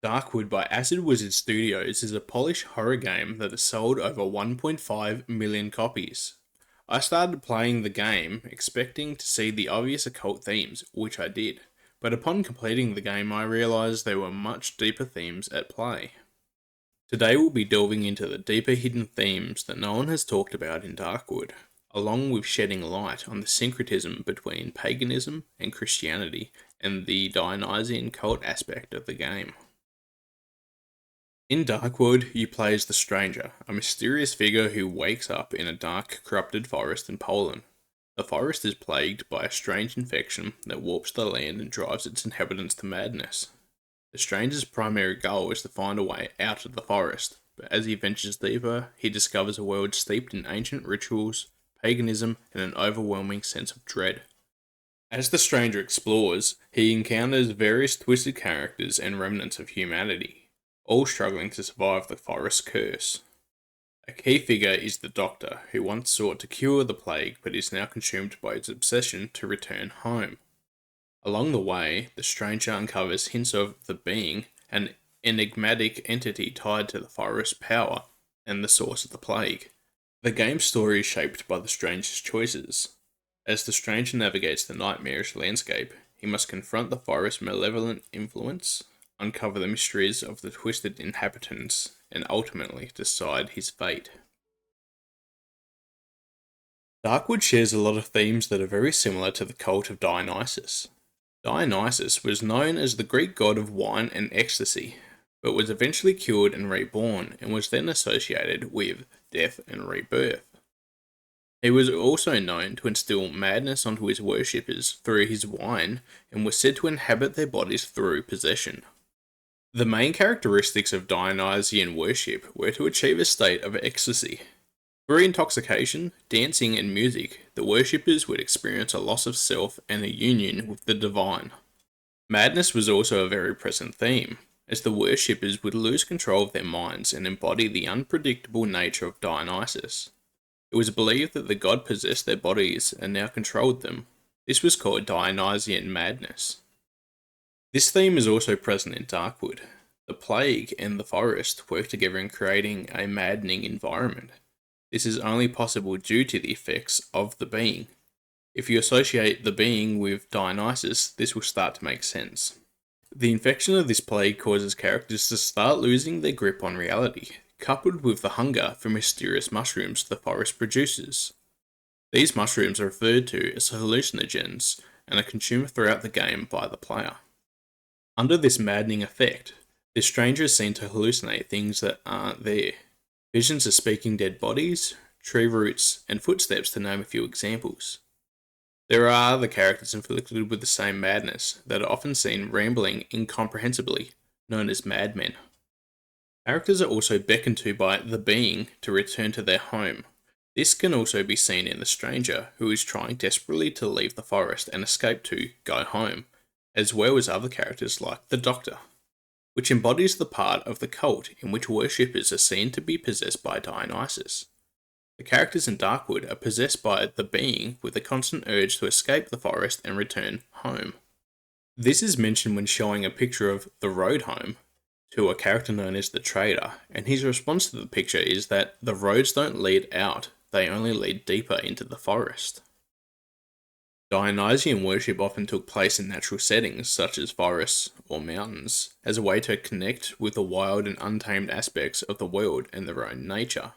Darkwood by Acid Wizard Studios is a Polish horror game that has sold over 1.5 million copies. I started playing the game expecting to see the obvious occult themes, which I did, but upon completing the game I realised there were much deeper themes at play. Today we'll be delving into the deeper hidden themes that no one has talked about in Darkwood, along with shedding light on the syncretism between paganism and Christianity and the Dionysian cult aspect of the game. In Darkwood, you play as the Stranger, a mysterious figure who wakes up in a dark, corrupted forest in Poland. The forest is plagued by a strange infection that warps the land and drives its inhabitants to madness. The Stranger's primary goal is to find a way out of the forest, but as he ventures deeper, he discovers a world steeped in ancient rituals, paganism, and an overwhelming sense of dread. As the Stranger explores, he encounters various twisted characters and remnants of humanity, all struggling to survive the forest's curse. A key figure is the Doctor, who once sought to cure the plague but is now consumed by its obsession to return home. Along the way, the Stranger uncovers hints of the Being, an enigmatic entity tied to the forest's power and the source of the plague. The game's story is shaped by the Stranger's choices. As the Stranger navigates the nightmarish landscape, he must confront the forest's malevolent influence, uncover the mysteries of the twisted inhabitants, and ultimately decide his fate. Darkwood shares a lot of themes that are very similar to the cult of Dionysus. Dionysus was known as the Greek god of wine and ecstasy, but was eventually cured and reborn, and was then associated with death and rebirth. He was also known to instill madness onto his worshippers through his wine, and was said to inhabit their bodies through possession. The main characteristics of Dionysian worship were to achieve a state of ecstasy. Through intoxication, dancing, and music, the worshippers would experience a loss of self and a union with the divine. Madness was also a very present theme, as the worshippers would lose control of their minds and embody the unpredictable nature of Dionysus. It was believed that the god possessed their bodies and now controlled them. This was called Dionysian madness. This theme is also present in Darkwood. The plague and the forest work together in creating a maddening environment. This is only possible due to the effects of the Being. If you associate the Being with Dionysus, this will start to make sense. The infection of this plague causes characters to start losing their grip on reality, coupled with the hunger for mysterious mushrooms the forest produces. These mushrooms are referred to as hallucinogens and are consumed throughout the game by the player. Under this maddening effect, the Stranger is seen to hallucinate things that aren't there. Visions of speaking dead bodies, tree roots, and footsteps to name a few examples. There are other characters inflicted with the same madness that are often seen rambling incomprehensibly, known as madmen. Characters are also beckoned to by the Being to return to their home. This can also be seen in the Stranger, who is trying desperately to leave the forest and escape to go home, as well as other characters like the Doctor, which embodies the part of the cult in which worshippers are seen to be possessed by Dionysus. The characters in Darkwood are possessed by the Being with a constant urge to escape the forest and return home. This is mentioned when showing a picture of the road home to a character known as the Trader, and his response to the picture is that the roads don't lead out, they only lead deeper into the forest. Dionysian worship often took place in natural settings, such as forests or mountains, as a way to connect with the wild and untamed aspects of the world and their own nature.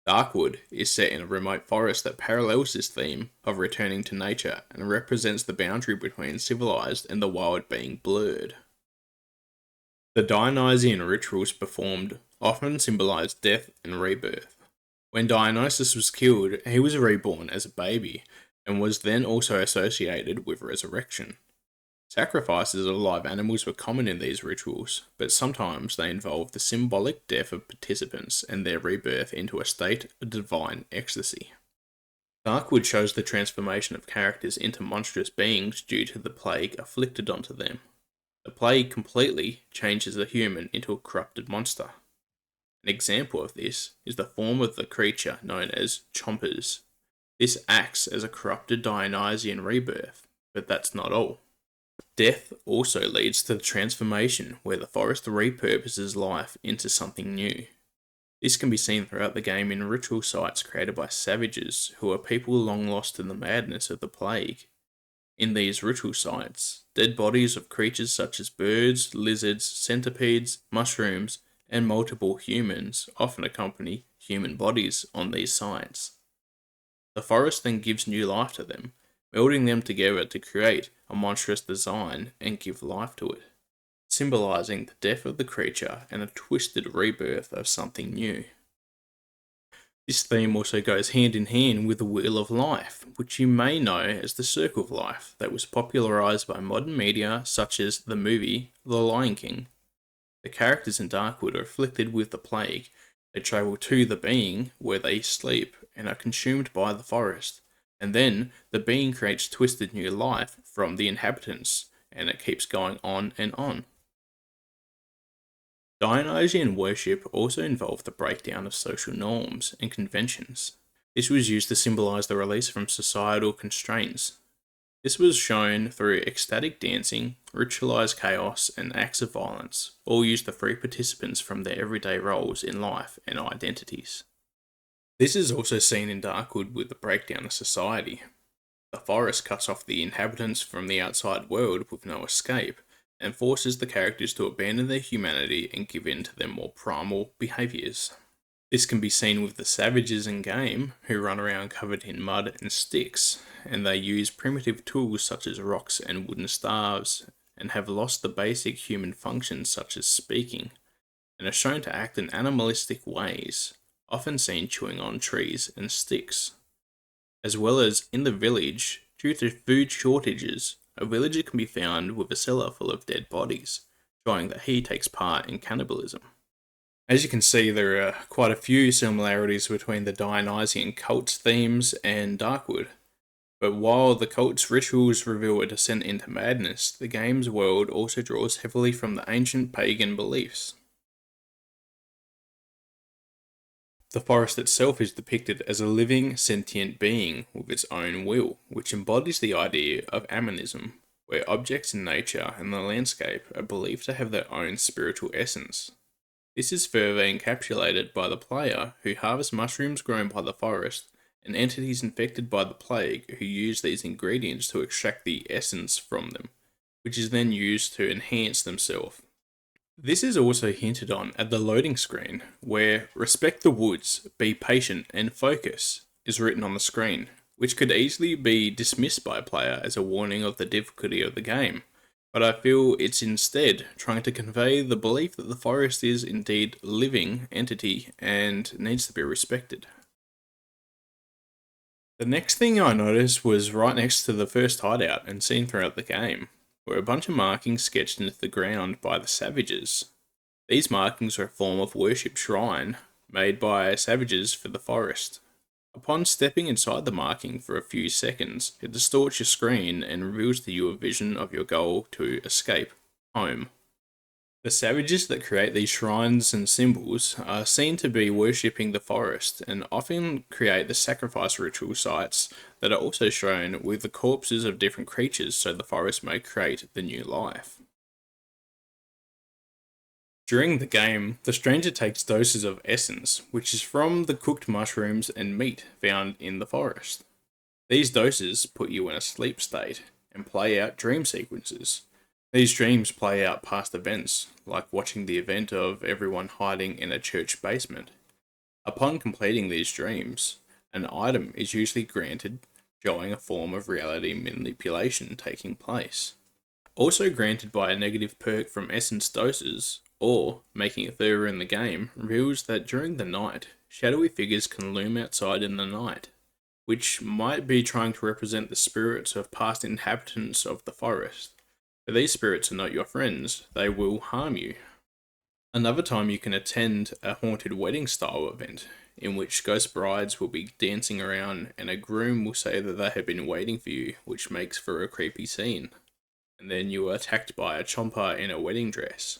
Darkwood is set in a remote forest that parallels this theme of returning to nature and represents the boundary between civilized and the wild being blurred. The Dionysian rituals performed often symbolized death and rebirth. When Dionysus was killed, he was reborn as a baby, and was then also associated with resurrection. Sacrifices of live animals were common in these rituals, but sometimes they involved the symbolic death of participants and their rebirth into a state of divine ecstasy. Darkwood shows the transformation of characters into monstrous beings due to the plague afflicted onto them. The plague completely changes a human into a corrupted monster. An example of this is the form of the creature known as chompers. This acts as a corrupted Dionysian rebirth, but that's not all. Death also leads to the transformation, where the forest repurposes life into something new. This can be seen throughout the game in ritual sites created by savages, who are people long lost in the madness of the plague. In these ritual sites, dead bodies of creatures such as birds, lizards, centipedes, mushrooms, and multiple humans often accompany human bodies on these sites. The forest then gives new life to them, melding them together to create a monstrous design and give life to it, symbolizing the death of the creature and a twisted rebirth of something new. This theme also goes hand in hand with the Wheel of Life, which you may know as the Circle of Life, that was popularized by modern media such as the movie The Lion King. The characters in Darkwood are afflicted with the plague. They travel to the being where they sleep and are consumed by the forest, and then the being creates twisted new life from the inhabitants, and it keeps going on and on. Dionysian worship also involved the breakdown of social norms and conventions. This was used to symbolize the release from societal constraints. This was shown through ecstatic dancing, ritualized chaos, and acts of violence, all used to free participants from their everyday roles in life and identities. This is also seen in Darkwood with the breakdown of society. The forest cuts off the inhabitants from the outside world with no escape, and forces the characters to abandon their humanity and give in to their more primal behaviours. This can be seen with the savages in game, who run around covered in mud and sticks, and they use primitive tools such as rocks and wooden staves, and have lost the basic human functions such as speaking, and are shown to act in animalistic ways, often seen chewing on trees and sticks. As well as in the village, due to food shortages, a villager can be found with a cellar full of dead bodies, showing that he takes part in cannibalism. As you can see, there are quite a few similarities between the Dionysian cult themes and Darkwood. But while the cult's rituals reveal a descent into madness, the game's world also draws heavily from the ancient pagan beliefs. The forest itself is depicted as a living, sentient being with its own will, which embodies the idea of animism, where objects in nature and the landscape are believed to have their own spiritual essence. This is further encapsulated by the player, who harvests mushrooms grown by the forest, and entities infected by the plague who use these ingredients to extract the essence from them, which is then used to enhance themselves. This is also hinted on at the loading screen, where "Respect the woods, be patient and focus" is written on the screen, which could easily be dismissed by a player as a warning of the difficulty of the game, but I feel it's instead trying to convey the belief that the forest is indeed a living entity and needs to be respected. The next thing I noticed was right next to the first hideout and seen throughout the game, were a bunch of markings sketched into the ground by the savages. These markings are a form of worship shrine made by savages for the forest. Upon stepping inside the marking for a few seconds, it distorts your screen and reveals to you a vision of your goal to escape home. The savages that create these shrines and symbols are seen to be worshipping the forest and often create the sacrifice ritual sites that are also shown with the corpses of different creatures so the forest may create the new life. During the game, the stranger takes doses of essence, which is from the cooked mushrooms and meat found in the forest. These doses put you in a sleep state and play out dream sequences. These dreams play out past events, like watching the event of everyone hiding in a church basement. Upon completing these dreams, an item is usually granted, showing a form of reality manipulation taking place. Also granted by a negative perk from essence doses, or making it further in the game, reveals that during the night, shadowy figures can loom outside in the night, which might be trying to represent the spirits of past inhabitants of the forest. But these spirits are not your friends, they will harm you. Another time you can attend a haunted wedding style event, in which ghost brides will be dancing around and a groom will say that they have been waiting for you, which makes for a creepy scene. And then you are attacked by a chomper in a wedding dress.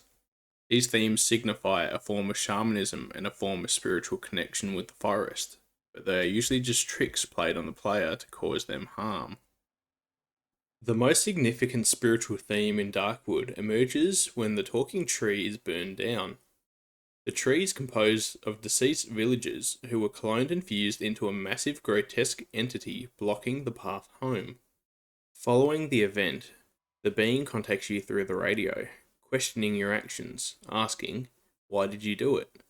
These themes signify a form of shamanism and a form of spiritual connection with the forest, but they are usually just tricks played on the player to cause them harm. The most significant spiritual theme in Darkwood emerges when the talking tree is burned down. The tree is composed of deceased villagers who were cloned and fused into a massive grotesque entity blocking the path home. Following the event, the being contacts you through the radio, questioning your actions, asking, "Why did you do it?"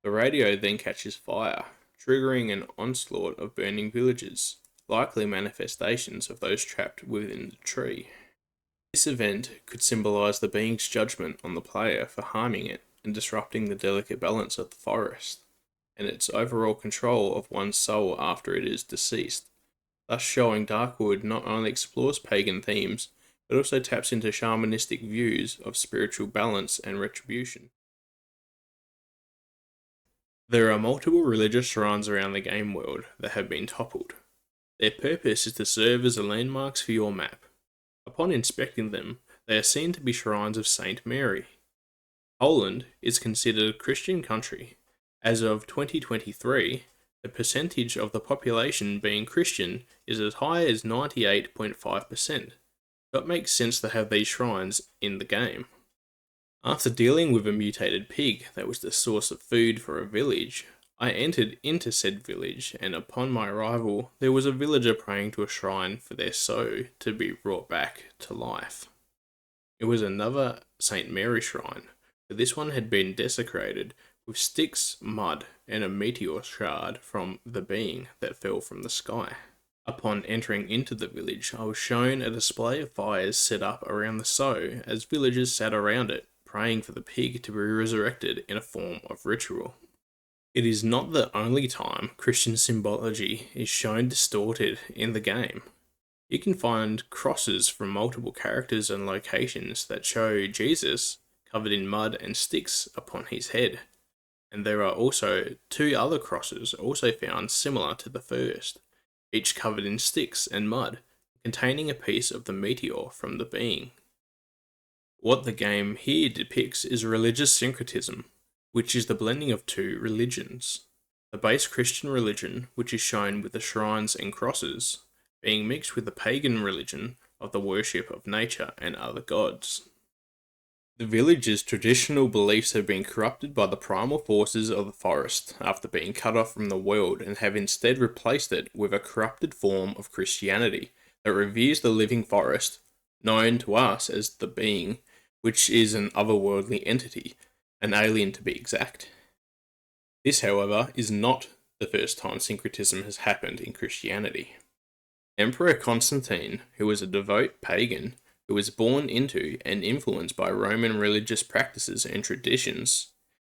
The radio then catches fire, triggering an onslaught of burning villagers, likely manifestations of those trapped within the tree. This event could symbolize the being's judgment on the player for harming it and disrupting the delicate balance of the forest, and its overall control of one's soul after it is deceased, thus showing Darkwood not only explores pagan themes, but also taps into shamanistic views of spiritual balance and retribution. There are multiple religious shrines around the game world that have been toppled. Their purpose is to serve as landmarks for your map. Upon inspecting them, they are seen to be shrines of Saint Mary. Poland is considered a Christian country. As of 2023, the percentage of the population being Christian is as high as 98.5%, so it makes sense to have these shrines in the game. After dealing with a mutated pig that was the source of food for a village, I entered into said village, and upon my arrival, there was a villager praying to a shrine for their soul to be brought back to life. It was another St. Mary shrine, but this one had been desecrated with sticks, mud, and a meteor shard from the being that fell from the sky. Upon entering into the village, I was shown a display of fires set up around the sow as villagers sat around it, praying for the pig to be resurrected in a form of ritual. It is not the only time Christian symbology is shown distorted in the game. You can find crosses from multiple characters and locations that show Jesus covered in mud and sticks upon his head, and there are also two other crosses also found similar to the first, each covered in sticks and mud, containing a piece of the meteor from the being. What the game here depicts is religious syncretism, which is the blending of two religions. The base Christian religion, which is shown with the shrines and crosses, being mixed with the pagan religion of the worship of nature and other gods. The village's traditional beliefs have been corrupted by the primal forces of the forest after being cut off from the world, and have instead replaced it with a corrupted form of Christianity that reveres the living forest, known to us as the being, which is an otherworldly entity, an alien to be exact. This, however, is not the first time syncretism has happened in Christianity. Emperor Constantine, who was a devout pagan who was born into and influenced by Roman religious practices and traditions,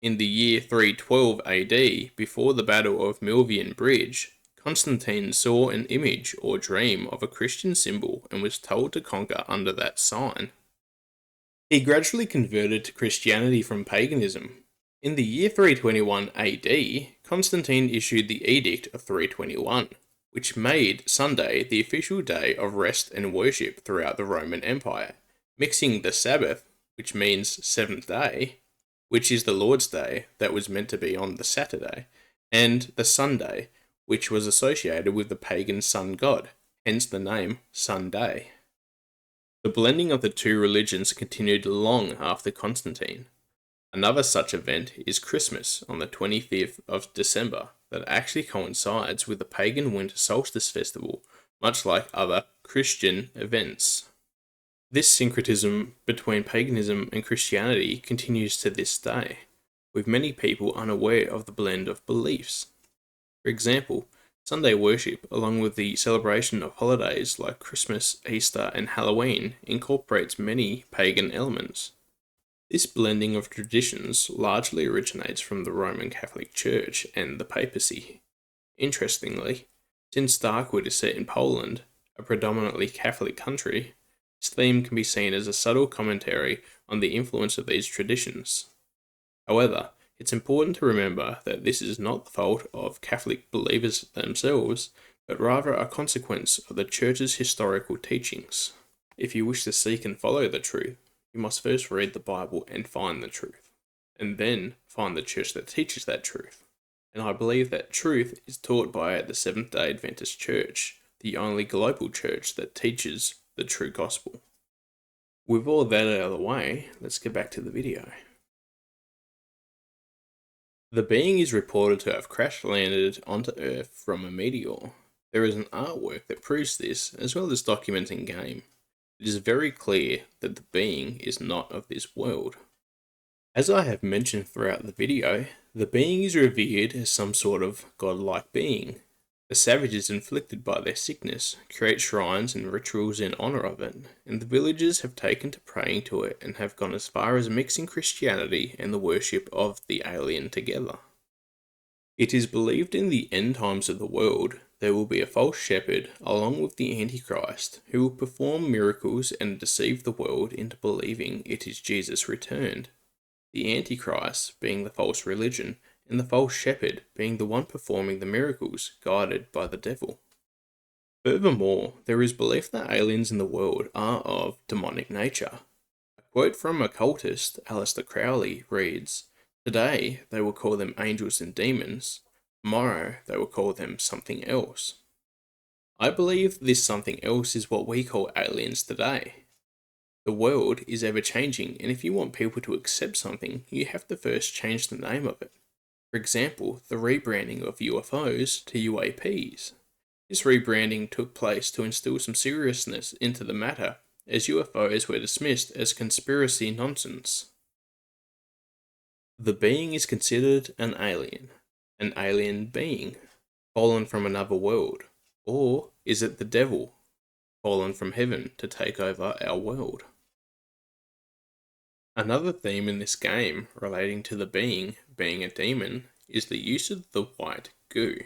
in the year 312 AD, before the Battle of Milvian Bridge, Constantine saw an image or dream of a Christian symbol and was told to conquer under that sign. He gradually converted to Christianity from paganism. In the year 321 AD, Constantine issued the Edict of 321, which made Sunday the official day of rest and worship throughout the Roman Empire, mixing the Sabbath, which means seventh day, which is the Lord's Day that was meant to be on the Saturday, and the Sunday, which was associated with the pagan sun god, hence the name Sunday. The blending of the two religions continued long after Constantine. Another such event is Christmas on the 25th of December that actually coincides with the pagan winter solstice festival, much like other Christian events. This syncretism between paganism and Christianity continues to this day, with many people unaware of the blend of beliefs. For example, Sunday worship, along with the celebration of holidays like Christmas, Easter, and Halloween, incorporates many pagan elements. This blending of traditions largely originates from the Roman Catholic Church and the papacy. Interestingly, since Darkwood is set in Poland, a predominantly Catholic country, this theme can be seen as a subtle commentary on the influence of these traditions. However, it's important to remember that this is not the fault of Catholic believers themselves, but rather a consequence of the Church's historical teachings. If you wish to seek and follow the truth, you must first read the Bible and find the truth, and then find the church that teaches that truth. And I believe that truth is taught by the Seventh-day Adventist Church, the only global church that teaches the true gospel. With all that out of the way, let's get back to the video. The being is reported to have crash landed onto Earth from a meteor. There is an artwork that proves this, as well as documents in game. It is very clear that the being is not of this world. As I have mentioned throughout the video, the being is revered as some sort of godlike being. The savages inflicted by their sickness create shrines and rituals in honour of it, and the villagers have taken to praying to it and have gone as far as mixing Christianity and the worship of the alien together. It is believed in the end times of the world there will be a false shepherd along with the Antichrist who will perform miracles and deceive the world into believing it is Jesus returned. The Antichrist being the false religion, and the false shepherd being the one performing the miracles guided by the devil. Furthermore, there is belief that aliens in the world are of demonic nature. A quote from occultist Aleister Crowley reads, "Today they will call them angels and demons, tomorrow they will call them something else." I believe this something else is what we call aliens today. The world is ever changing, and if you want people to accept something, you have to first change the name of it. For example, the rebranding of UFOs to UAPs. This rebranding took place to instill some seriousness into the matter, as UFOs were dismissed as conspiracy nonsense. The being is considered an alien being, fallen from another world, or is it the devil, fallen from heaven to take over our world? Another theme in this game relating to the being being a demon is the use of the White Goo.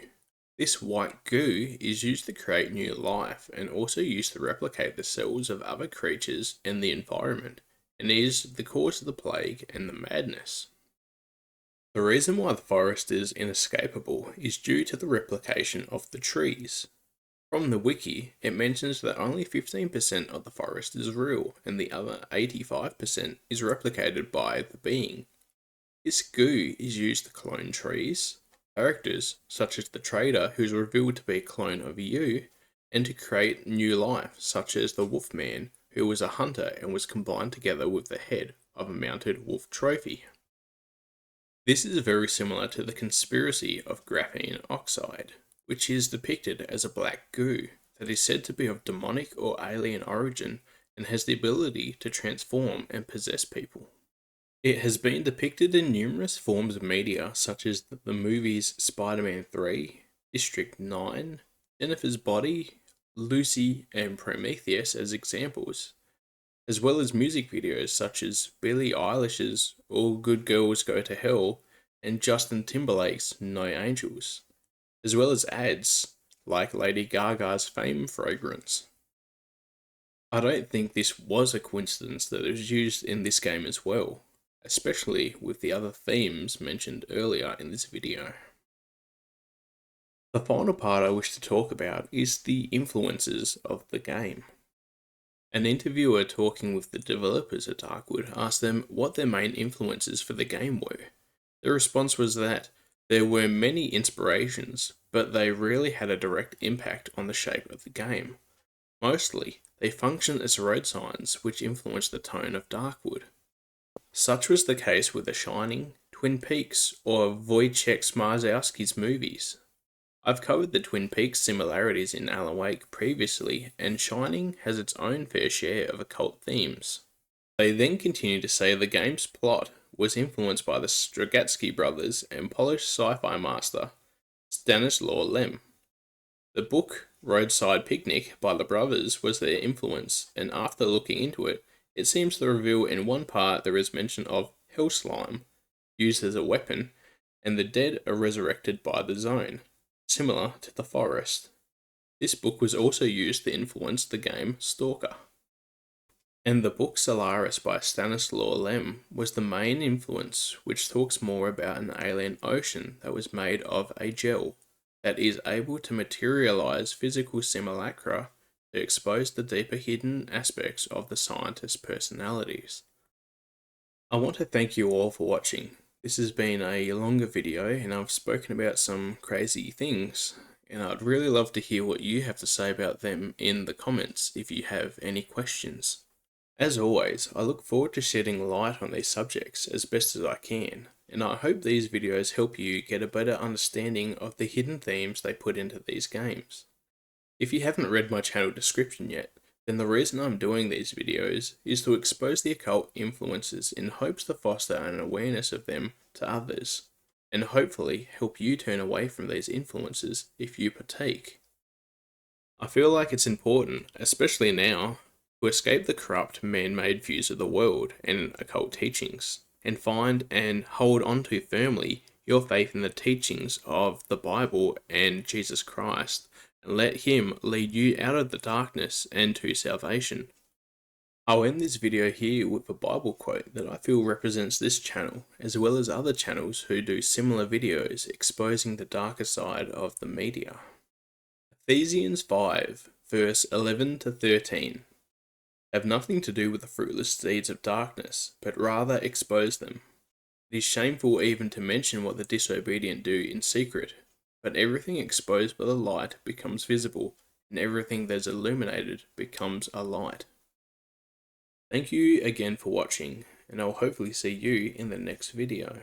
This White Goo is used to create new life and also used to replicate the cells of other creatures and the environment, and is the cause of the plague and the madness. The reason why the forest is inescapable is due to the replication of the trees. From the wiki, it mentions that only 15% of the forest is real, and the other 85% is replicated by the being. This goo is used to clone trees, characters such as the trader who's revealed to be a clone of you, and to create new life such as the Wolfman who was a hunter and was combined together with the head of a mounted wolf trophy. This is very similar to the conspiracy of graphene oxide, which is depicted as a black goo that is said to be of demonic or alien origin and has the ability to transform and possess people. It has been depicted in numerous forms of media such as the movies Spider-Man 3, District 9, Jennifer's Body, Lucy and Prometheus as examples, as well as music videos such as Billie Eilish's All Good Girls Go to Hell and Justin Timberlake's No Angels, as well as ads like Lady Gaga's Fame fragrance. I don't think this was a coincidence that it was used in this game as well, especially with the other themes mentioned earlier in this video. The final part I wish to talk about is the influences of the game. An interviewer talking with the developers at Darkwood asked them what their main influences for the game were. The response was that there were many inspirations, but they rarely had a direct impact on the shape of the game. Mostly, they function as road signs which influence the tone of Darkwood. Such was the case with The Shining, Twin Peaks, or Wojciech Smarzowski's movies. I've covered the Twin Peaks similarities in Alan Wake previously, and Shining has its own fair share of occult themes. They then continue to say the game's plot was influenced by the Strugatsky brothers and Polish sci-fi master Stanislaw Lem. The book Roadside Picnic by the brothers was their influence, and after looking into it, it seems to reveal in one part there is mention of hell slime, used as a weapon, and the dead are resurrected by the zone, similar to the forest. This book was also used to influence the game Stalker. And the book Solaris by Stanislaw Lem was the main influence, which talks more about an alien ocean that was made of a gel that is able to materialize physical simulacra to expose the deeper hidden aspects of the scientists' personalities. I want to thank you all for watching. This has been a longer video and I've spoken about some crazy things, and I'd really love to hear what you have to say about them in the comments if you have any questions. As always, I look forward to shedding light on these subjects as best as I can, and I hope these videos help you get a better understanding of the hidden themes they put into these games. If you haven't read my channel description yet, then the reason I'm doing these videos is to expose the occult influences in hopes to foster an awareness of them to others, and hopefully help you turn away from these influences if you partake. I feel like it's important, especially now, to escape the corrupt man-made views of the world and occult teachings, and find and hold onto firmly your faith in the teachings of the Bible and Jesus Christ, and let Him lead you out of the darkness and to salvation. I'll end this video here with a Bible quote that I feel represents this channel, as well as other channels who do similar videos exposing the darker side of the media. Ephesians 5, verse 11 to 13. Have nothing to do with the fruitless deeds of darkness, but rather expose them. It is shameful even to mention what the disobedient do in secret, but everything exposed by the light becomes visible, and everything that is illuminated becomes a light. Thank you again for watching, and I'll hopefully see you in the next video.